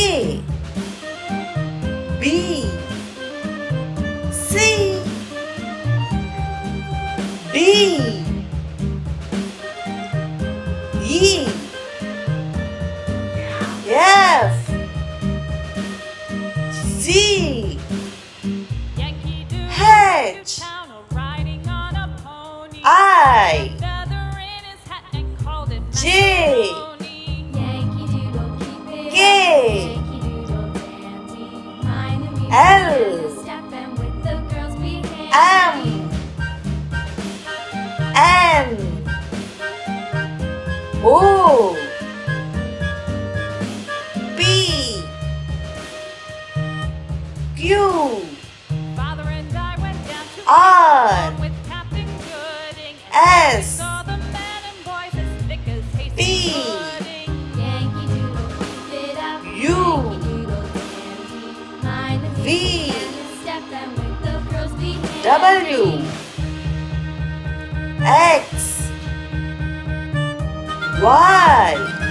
A B C D E F G H I J K L M N O P Q R S T U V W X Y